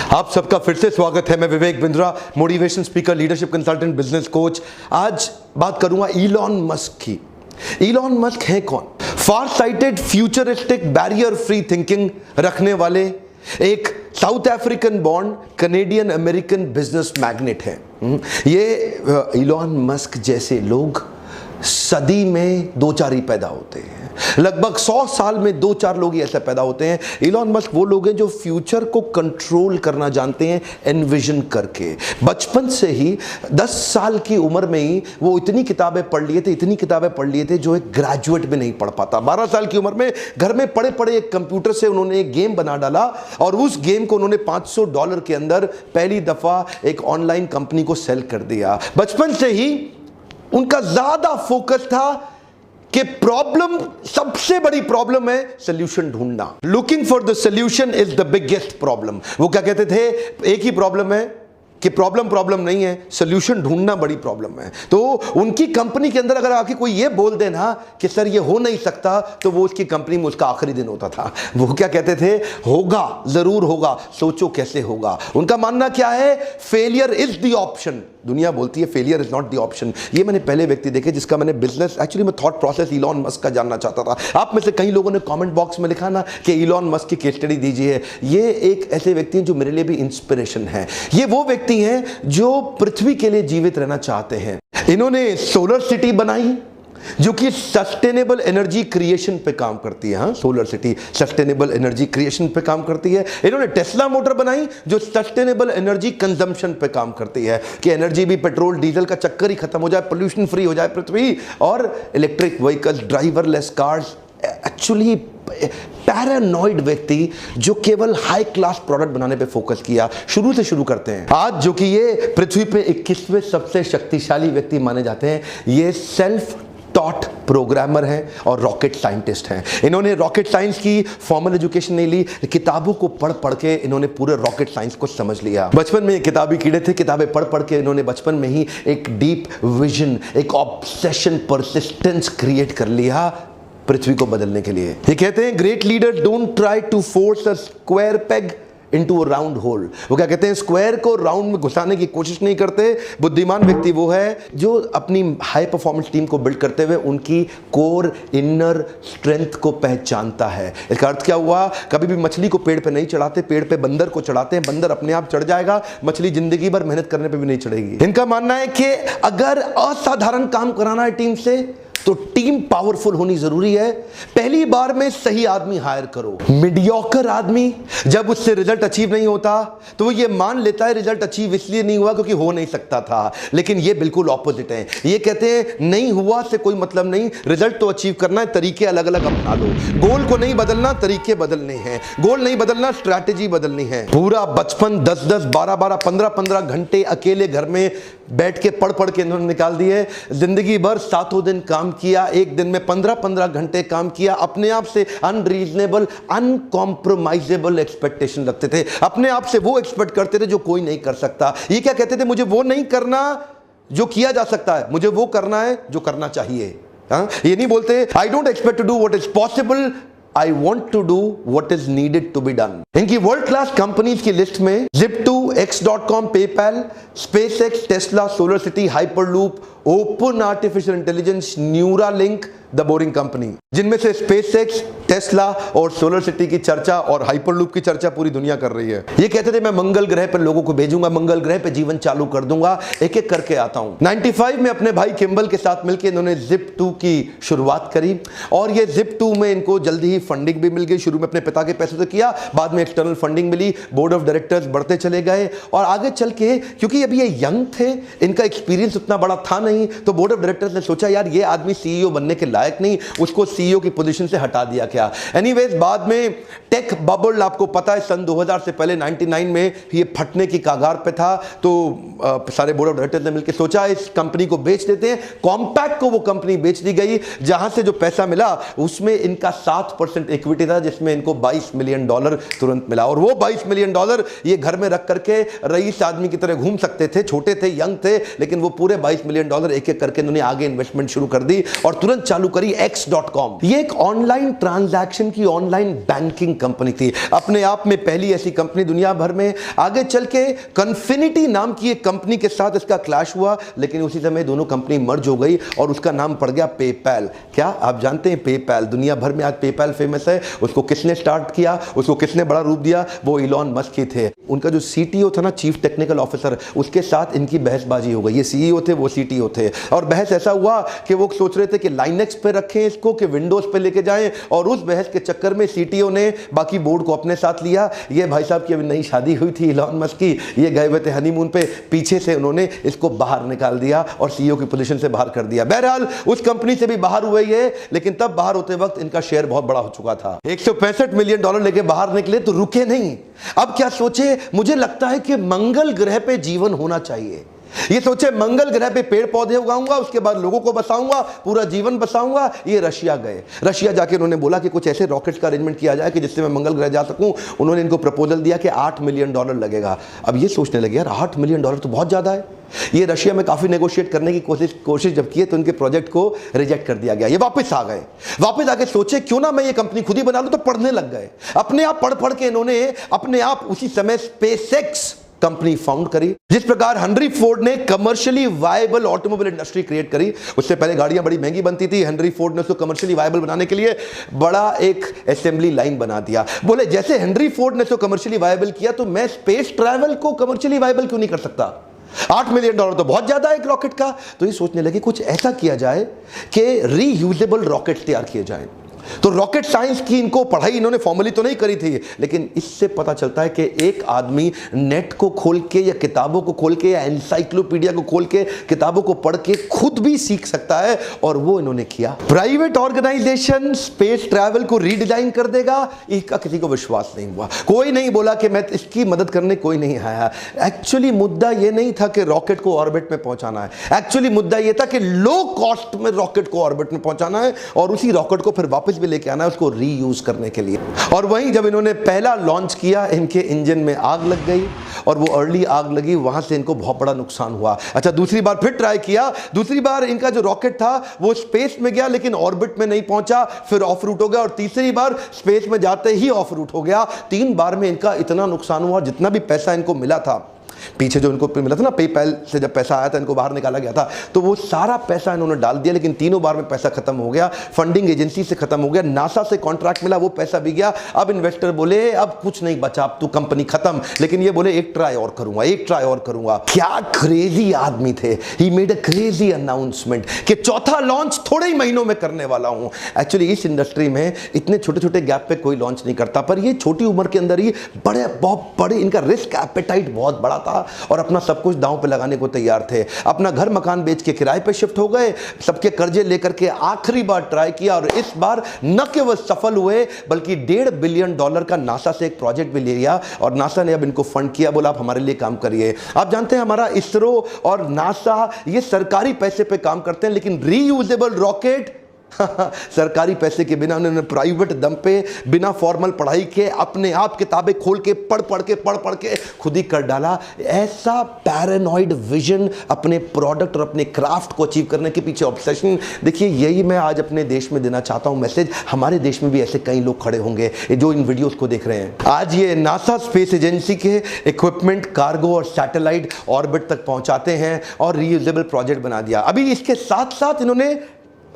आप सबका फिर से स्वागत है। मैं Vivek Bindra, motivation speaker, leadership consultant, business coach. आज बात करूंगा इलॉन मस्क की। इलॉन मस्क है कौन? Far sighted, futuristic, barrier free thinking रखने वाले एक South African born Canadian American business magnate है। ये इलॉन मस्क जैसे लोग सदी में दो चार ही पैदा होते हैं। लगभग 100 साल में दो चार लोग ही ऐसे पैदा होते हैं। इलॉन मस्क वो लोग हैं जो फ्यूचर को कंट्रोल करना जानते हैं, एनविजन करके। बचपन से ही 10 साल की उम्र में ही वो इतनी किताबें पढ़ लिए थे जो एक ग्रेजुएट भी नहीं पढ़ पाता। 12 साल की उम्र में घर में पड़े पड़े एक कंप्यूटर से उन्होंने एक गेम बना डाला और उस गेम को उन्होंने $500 के अंदर पहली दफा एक ऑनलाइन कंपनी को सेल कर दिया। बचपन से ही उनका ज्यादा फोकस था कि प्रॉब्लम, सबसे बड़ी प्रॉब्लम है सोल्यूशन ढूंढना। Looking for the solution is the biggest problem. वो क्या कहते थे? एक ही प्रॉब्लम है कि प्रॉब्लम नहीं है, सोल्यूशन ढूंढना बड़ी प्रॉब्लम है। तो उनकी कंपनी के अंदर अगर आके कोई ये बोल देना कि सर ये हो नहीं सकता, तो वो उसकी कंपनी में उसका आखिरी दिन होता था। वो क्या कहते थे? होगा, जरूर होगा, सोचो कैसे होगा। उनका मानना क्या है? Failure is the option. दुनिया बोलती है failure is not the option. ये मैंने पहले व्यक्ति देखे जिसका मैंने बिजनेस, एक्चुअली मैं थॉट प्रोसेस इलॉन मस्क का जानना चाहता था। आप में से कई लोगों ने कमेंट बॉक्स में लिखा ना कि इलॉन मस्क की केस स्टडी दीजिए। ये एक ऐसे व्यक्ति हैं जो मेरे लिए भी इंस्पिरेशन है। ये वो व्यक्ति हैं जो पृथ्वी के लिए जीवित रहना चाहते हैं। इन्होंने सोलर सिटी बनाई जो कि सस्टेनेबल एनर्जी क्रिएशन पे काम करती है। Solar city sustainable energy creation पे काम करती है। इन्होंने टेस्ला मोटर बनाई जो सस्टेनेबल एनर्जी कंजम्पशन पे काम करती है कि एनर्जी भी पेट्रोल डीजल का चक्कर ही खत्म हो जाए, पोल्यूशन फ्री हो जाए पृथ्वी, और electric vehicles, driverless cars. Actually paranoid व्यक्ति जो केवल हाई क्लास प्रोडक्ट बनाने पे फोकस किया। शुरू से शुरू करते हैं। आज जो कि ये पृथ्वी पे 21वें सबसे शक्तिशाली व्यक्ति माने जाते हैं, ये सेल्फ टॉट प्रोग्रामर हैं और रॉकेट साइंटिस्ट हैं। इन्होंने रॉकेट साइंस की फॉर्मल एजुकेशन नहीं ली, किताबों को पढ़ पढ़ के इन्होंने पूरे रॉकेट साइंस को समझ लिया। बचपन में किताबी कीड़े थे, किताबें पढ़ पढ़ के इन्होंने बचपन में ही एक डीप विजन, एक ऑब्सेशन, परसिस्टेंस क्रिएट कर लिया पृथ्वी को बदलने के लिए। ये कहते हैं great leader don't try to force a square peg into a round hole. वो क्या कहते हैं? स्क्वायर को राउंड में घुसाने की कोशिश नहीं करते। बुद्धिमान व्यक्ति वो है जो अपनी हाई परफॉर्मेंस टीम को बिल्ड करते हुए उनकी कोर इनर स्ट्रेंथ को पहचानता है। इसका अर्थ क्या हुआ? कभी भी मछली को पेड़ पे नहीं चढ़ाते, पेड़ पे बंदर को चढ़ाते हैं। बंदर अपने आप चढ़ जाएगा, मछली जिंदगी भर मेहनत करने पे भी नहीं चढ़ेगी। इनका मानना है कि अगर असाधारण काम कराना है टीम से तो टीम पावरफुल होनी जरूरी है। पहली बार में सही आदमी हायर करो। मीडियोकर आदमी जब उससे रिजल्ट अचीव नहीं होता तो वो ये मान लेता है रिजल्ट अचीव इसलिए नहीं हुआ क्योंकि हो नहीं सकता था। लेकिन ये बिल्कुल ऑपोजिट है। ये कहते हैं नहीं हुआ से कोई मतलब नहीं, रिजल्ट तो अचीव करना है, तरीके अलग अलग अपना लो। गोल को नहीं बदलना, तरीके बदलने हैं। गोल नहीं बदलना, स्ट्रैटेजी बदलनी है। पूरा बचपन 10-10, 12-12, 15-15 घंटे अकेले घर में बैठ के पढ़ पढ़ के इन्होंने निकाल दिए। जिंदगी भर 7 दिन काम किया, एक दिन में 15-15 घंटे काम किया। अपने आप से अनरीजनेबल, अनकॉम्प्रोमाइजेबल एक्सपेक्टेशन रखते थे। अपने आप से वो एक्सपेक्ट करते थे जो कोई नहीं कर सकता। ये क्या कहते थे? मुझे वो नहीं करना जो किया जा सकता है, मुझे वो करना है जो करना चाहिए। ये नहीं बोलते I don't expect to do what is possible, I want to do what is needed to be done। इनकी वर्ल्ड क्लास कंपनीज की लिस्ट में Zip2, X.com, PayPal, SpaceX, Tesla, solar city, hyperloop, open artificial intelligence, Neuralink, the boring company, जिनमें से SpaceX, Tesla और solar city की चर्चा और hyperloop की चर्चा पूरी दुनिया कर रही है। ये कहते थे मैं मंगल ग्रह पर लोगों को भेजूंगा, मंगल ग्रह पे जीवन चालू कर दूंगा, एक एक करके आता हूं। 95 में अपने भाई किम्बल के साथ मिलकर इन्होंने Zip2 की शुरुआत करी और ये Zip2 में इनको जल्दी ही फंडिंग भी मिल गई। शुरू में अपने पिता के पैसे से किया, बाद में एक्सटर्नल फंडिंग मिली, बोर्ड ऑफ डायरेक्टर्स बढ़ते चले गए और आगे चल के क्योंकि अभी ये यंग थे, इनका एक्सपीरियंस उतना बड़ा था नहीं, तो बोर्ड ऑफ डायरेक्टर्स ने सोचा यार ये आदमी सीईओ बनने के लायक नहीं, उसको सीईओ की पोजीशन से हटा दिया क्या। एनीवेज बाद में टेक बबल, आपको पता है सन 2000 से पहले 99 में ये फटने की कागार पे था, तो सारे बोर्ड ऑफ डायरेक्टर्स ने मिलकर सोचा इस कंपनी को बेच देते हैं। कॉम्पैक्ट को वो कंपनी बेच दी गई, जहां से जो पैसा मिला उसमें इनका 7% इक्विटी था, जिसमें इनको $22 मिलियन तुरंत मिला। और वो $22 मिलियन ये घर में रख करके रईस आदमी की तरह घूम सकते थे। छोटे थे, यंग थे, लेकिन वो पूरे $22 मिलियन डॉलर एक एक करके इन्होंने आगे इन्वेस्टमेंट शुरू कर दी और तुरंत चालू करी x.com। ये एक ऑनलाइन ट्रांजैक्शन की ऑनलाइन बैंकिंग कंपनी थी, अपने आप में पहली ऐसी कंपनी दुनिया भर में। आगे चल के कन्फिनिटी नाम की एक कंपनी के साथ इसका क्लैश हुआ, लेकिन उसी समय दोनों कंपनी मर्ज हो गई और उसका नाम पड़ गया पेपैल। क्या आप जानते हैं पेपैल? दुनिया भर में आज पेपैल फेमस है। उसको किसने स्टार्ट किया, उसको किसने बड़ा रूप दिया? वो इलॉन मस्क ही थे। उनका जो सीटीओ था ना, चीफ टेक्निकल ऑफिसर, उसके साथ इनकी बहसबाजी हो गई। ये सीईओ थे, वो सीटीओ थे, और बहस ऐसा हुआ कि वो सोच रहे थे कि लाइनेक्स पे रखें इसको कि विंडोज पे लेके जाएं, और उस बहस के चक्कर में सीटीओ ने बाकी बोर्ड को अपने साथ लिया। ये भाई साहब की अभी नई शादी हुई थी इलॉन मस्क की, ये गए हुए थे हनीमून पे, पीछे से उन्होंने इसको बाहर निकाल दिया और सीईओ की पोजीशन से बाहर कर दिया। बहरहाल उस कंपनी से भी बाहर हुए ये, लेकिन तब बाहर होते वक्त इनका शेयर बहुत बड़ा हो चुका था। $165 मिलियन लेके बाहर निकले तो रुके नहीं। अब क्या सोचे? मुझे लगता है कि मंगल ग्रह पे जीवन होना चाहिए। ये सोचे मंगल ग्रह पे पेड़ पौधे उगाऊंगा, उसके बाद लोगों को बसाऊंगा, पूरा जीवन बसाऊंगा। ये रशिया गए। रशिया जाके उन्होंने बोला कि कुछ ऐसे रॉकेट्स का अरेंजमेंट किया जाए कि जिससे मैं मंगल ग्रह जा सकूं। उन्होंने इनको प्रपोजल दिया कि $8 मिलियन लगेगा। अब ये सोचने लगे, यार $8 मिलियन तो बहुत ज्यादा है। ये रशिया में काफी नेगोशिएट करने की कोशिश जब की तो उनके प्रोजेक्ट को रिजेक्ट कर दिया गया। ये वापस आ गए। वापस आके सोचे क्यों ना मैं ये कंपनी खुद ही बना लूं, तो पढ़ने लग गए। अपने आप पढ़ पढ़ के इन्होंने अपने आप उसी समय स्पेसएक्स कंपनी फाउंड करी। जिस प्रकार हेनरी फोर्ड ने commercially viable automobile industry create करी, उससे पहले गाड़ियां बड़ी महंगी बनती थी। हेनरी फोर्ड ने उसको कमर्शियली वायबल बनाने के लिए बड़ा एक असेंबली लाइन बना दिया। बोले जैसे हेनरी फोर्ड ने उसको कमर्शियली वायबल किया, तो मैं स्पेस ट्रैवल को कमर्शियली वायबल क्यों नहीं कर सकता? $8 मिलियन तो बहुत ज्यादा है एक रॉकेट का। तो ये सोचने लगे कुछ ऐसा किया जाए कि रीयूजेबल रॉकेट तैयार किए जाएं। तो रॉकेट साइंस की इनको पढ़ाई इन्होंने फॉर्मली तो नहीं करी थी, लेकिन इससे पता चलता है कि एक आदमी नेट को खोल के या किताबों को खोल के या एनसाइक्लोपीडिया को खोल के किताबों को पढ़ के खुद भी सीख सकता है, और वो इन्होंने किया। प्राइवेट ऑर्गेनाइजेशन स्पेस ट्रैवल को रीडिजाइन कर देगा, इसका किसी को विश्वास नहीं हुआ। कोई नहीं बोला कि मैं इसकी मदद करने, कोई नहीं आया। एक्चुअली मुद्दा यह नहीं था कि रॉकेट को ऑर्बिट में पहुंचाना है। एक्चुअली मुद्दा यह था कि लो कॉस्ट में रॉकेट को ऑर्बिट में पहुंचाना है और उसी रॉकेट को फिर वापस भी लेके आना है उसको रीयूज करने के लिए। और वहीं जब इन्होंने पहला लॉन्च किया, इनके इंजन में आग लग गई, और वो अर्ली आग लगी, वहां से इनको बहुत बड़ा नुकसान हुआ। अच्छा, दूसरी बार फिर ट्राई किया। दूसरी बार इनका जो रॉकेट था वो स्पेस में गया, लेकिन ऑर्बिट में नहीं पहुंचा, फिर ऑफ रूट हो गया, और तीसरी बार स्पेस में जाते ही ऑफ रूट हो गया। 3 बार में इनका इतना नुकसान हुआ, जितना भी पैसा इनको मिला था पीछे, जो इनको मिला था ना पेपैल से, जब पैसा आया था इनको बाहर निकाला गया था, तो वो सारा पैसा इन्होंने डाल दिया, लेकिन तीनों बार में पैसा खत्म हो गया। फंडिंग एजेंसी से खत्म हो गया, नासा से कॉन्ट्रैक्ट मिला, वो पैसा भी गया। अब इन्वेस्टर बोले अब कुछ नहीं बचा, अब तो कंपनी खत्म। लेकिन ये बोले एक ट्राई और करूंगा, एक ट्राई और करूंगा। क्या क्रेजी आदमी थे। He made a crazy announcement कि चौथा लॉन्च थोड़े ही महीनों में करने वाला हूं। एक्चुअली इस इंडस्ट्री में इतने छोटे छोटे गैप पे कोई लॉन्च नहीं करता, पर ये छोटी उम्र के अंदर ही बहुत बड़े, इनका रिस्क एपेटाइट बहुत बड़ा था और अपना सब कुछ दांव पे लगाने को तैयार थे। अपना घर मकान बेच के किराए पे शिफ्ट हो गए, सबके कर्जे लेकर के आखिरी बार ट्राई किया, और इस बार न केवल सफल हुए बल्कि $1.5 बिलियन का नासा से एक प्रोजेक्ट भी ले लिया, और नासा ने अब इनको फंड किया, बोला आप हमारे लिए काम करिए। आप जानते हैं हमारा इसरो और नासा ये सरकारी पैसे पे काम करते हैं, लेकिन रीयूजेबल रॉकेट सरकारी पैसे के बिना उन्होंने प्राइवेट दम पे, बिना फॉर्मल पढ़ाई के, अपने आप किताबें खोल के पढ़ पढ़ के खुद ही कर डाला। ऐसा पैरानॉइड विजन अपने प्रोडक्ट और अपने क्राफ्ट को अचीव करने के पीछे ऑब्सेशन। देखिए, यही मैं आज अपने देश में देना चाहता हूं मैसेज। हमारे देश में भी ऐसे कई लोग खड़े होंगे जो इन वीडियोस को देख रहे हैं। आज ये नासा स्पेस एजेंसी के इक्विपमेंट, कार्गो और सैटेलाइट ऑर्बिट तक पहुंचाते हैं और रीयूजेबल प्रोजेक्ट बना दिया। अभी इसके साथ साथ इन्होंने,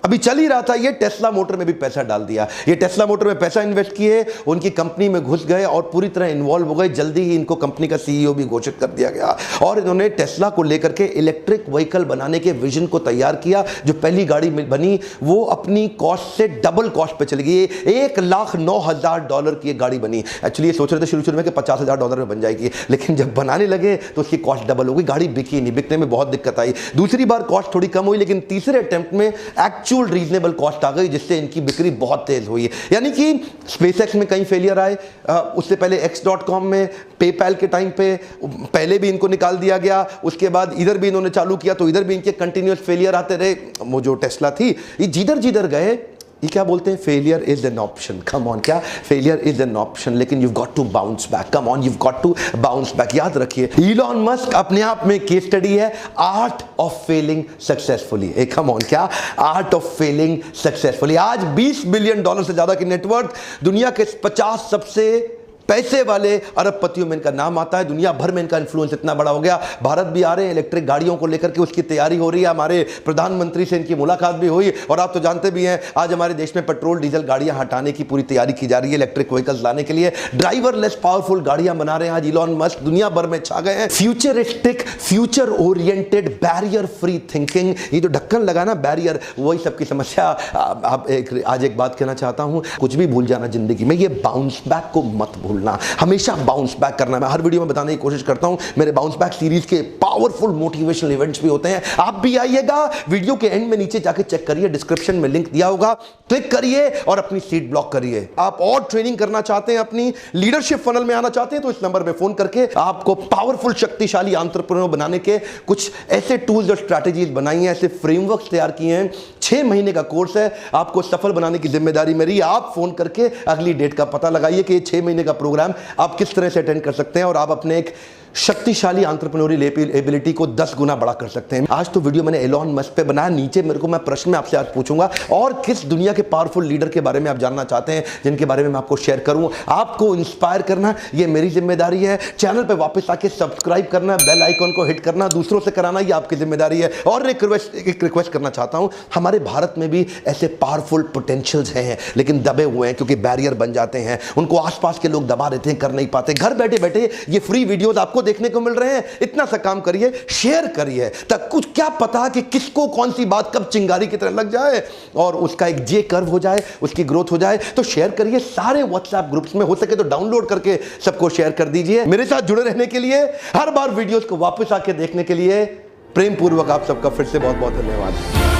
अभी चल ही रहा था, ये टेस्ला मोटर में भी पैसा डाल दिया। ये टेस्ला मोटर में पैसा इन्वेस्ट किए, उनकी कंपनी में घुस गए और पूरी तरह इन्वॉल्व हो गए। जल्दी ही इनको कंपनी का सीईओ भी घोषित कर दिया गया, और इन्होंने टेस्ला को लेकर के इलेक्ट्रिक व्हीकल बनाने के विजन को तैयार किया। जो पहली गाड़ी बनी वो अपनी कॉस्ट से डबल कॉस्ट पे चली गई। $1,09,000 की एक गाड़ी बनी। एक्चुअली ये सोच रहे थे शुरू में कि $50,000 में बन जाएगी, लेकिन जब बनाने लगे तो उसकी कॉस्ट डबल हो गई। गाड़ी बिकी नहीं, बिकने में बहुत दिक्कत आई। दूसरी बार कॉस्ट थोड़ी कम हुई, लेकिन तीसरे अटेम्प्ट में रीजनेबल कॉस्ट आ गई, जिससे इनकी बिक्री बहुत तेज हुई। यानी कि स्पेसएक्स में कई फेलियर आए, उससे पहले x.com में, पेपैल के टाइम पे पहले भी इनको निकाल दिया गया। उसके बाद इधर भी इन्होंने चालू किया तो इधर भी इनके कंटिन्यूअस फेलियर आते रहे। वो जो टेस्ला थी, ये जिधर जिधर गए ये क्या बोलते हैं, failure is an option. Come on, क्या फेलियर इज एन ऑप्शन, लेकिन you got to bounce back. Come on, you got to bounce back. याद रखिए, इलॉन मस्क अपने आप में केस स्टडी है, art of failing successfully. Come on, क्या art of failing successfully. आज $20 बिलियन से ज्यादा की नेटवर्थ, दुनिया के 50 सबसे पैसे वाले अरबपतियों में इनका नाम आता है। दुनिया भर में इनका इन्फ्लुएंस इतना बड़ा हो गया, भारत भी आ रहे हैं, इलेक्ट्रिक गाड़ियों को लेकर के उसकी तैयारी हो रही है। हमारे प्रधानमंत्री से इनकी मुलाकात भी हुई, और आप तो जानते भी हैं आज हमारे देश में पेट्रोल डीजल गाड़ियां हटाने की पूरी तैयारी की जा रही है, इलेक्ट्रिक व्हीकल्स लाने के लिए। ड्राइवरलेस पावरफुल गाड़ियां बना रहे हैं आज इलॉन मस्क, दुनिया भर में छा गए हैं। Futuristic, future oriented, barrier free thinking, ये जो ढक्कन लगा ना बैरियर, वही सबकी समस्या। आज एक बात कहना चाहता हूं, कुछ भी भूल जाना जिंदगी में, ये बाउंस बैक को मत भूलना, हमेशा बाउंस बैक करना। मैं हर वीडियो में बताने की कोशिश करता हूं, मेरे बाउंस बैक सीरीज के पावरफुल मोटिवेशनल इवेंट्स भी होते हैं, आप भी आइएगा। वीडियो के एंड में नीचे जाके चेक करिए, डिस्क्रिप्शन में लिंक दिया होगा, क्लिक करिए और अपनी सीट ब्लॉक करिए। आप और ट्रेनिंग करना चाहते हैं, अपनी लीडरशिप फनल में आना चाहते हैं, तो इस नंबर पे फोन करके आपको पावरफुल शक्तिशाली एंटरप्रेन्योर बनाने के कुछ ऐसे टूल्स और स्ट्रैटेजीज बनाई हैं, ऐसे फ्रेमवर्क्स तैयार किए हैं। 6 महीने का कोर्स है, आपको सफल बनाने की जिम्मेदारी मेरी। आप फोन करके अगली डेट का पता लगाइए कि ये 6 महीने का प्रोग्राम आप किस तरह से अटेंड कर सकते हैं, और आप अपने एक शक्तिशाली एंटरप्रेन्योरियल एबिलिटी को 10 गुना बड़ा कर सकते हैं। आज तो वीडियो मैंने एलॉन मस्क पे बनाया, नीचे मेरे को मैं प्रश्न में आपसे आज पूछूंगा, और किस दुनिया के पावरफुल लीडर के बारे में आप जानना चाहते हैं, जिनके बारे में मैं आपको शेयर करूं। आपको इंस्पायर करना ये मेरी जिम्मेदारी है। चैनल पे वापस आके सब्सक्राइब करना, बेल आइकन को हिट करना, दूसरों से कराना ये आपकी जिम्मेदारी है। और एक रिक्वेस्ट करना चाहता हूं, हमारे भारत में भी ऐसे पावरफुल पोटेंशियल्स हैं, लेकिन दबे हुए हैं क्योंकि बैरियर बन जाते हैं, उनको आसपास के लोग दबा देते हैं, कर नहीं पाते। घर बैठे बैठे ये फ्री वीडियोस आपको देखने को मिल रहे हैं, इतना सा काम करिए, शेयर करिए, तक कुछ क्या पता कि किसको कौन सी बात कब चिंगारी की तरह लग जाए और उसका एक जे कर्व हो जाए, उसकी ग्रोथ हो जाए। तो शेयर करिए, सारे व्हाट्सएप ग्रुप्स में हो सके तो डाउनलोड करके सबको शेयर कर दीजिए। मेरे साथ जुड़े रहने के लिए, हर बार वीडियोस को वापस आके देखने के लिए प्रेम पूर्वक आप सबका फिर से बहुत बहुत धन्यवाद।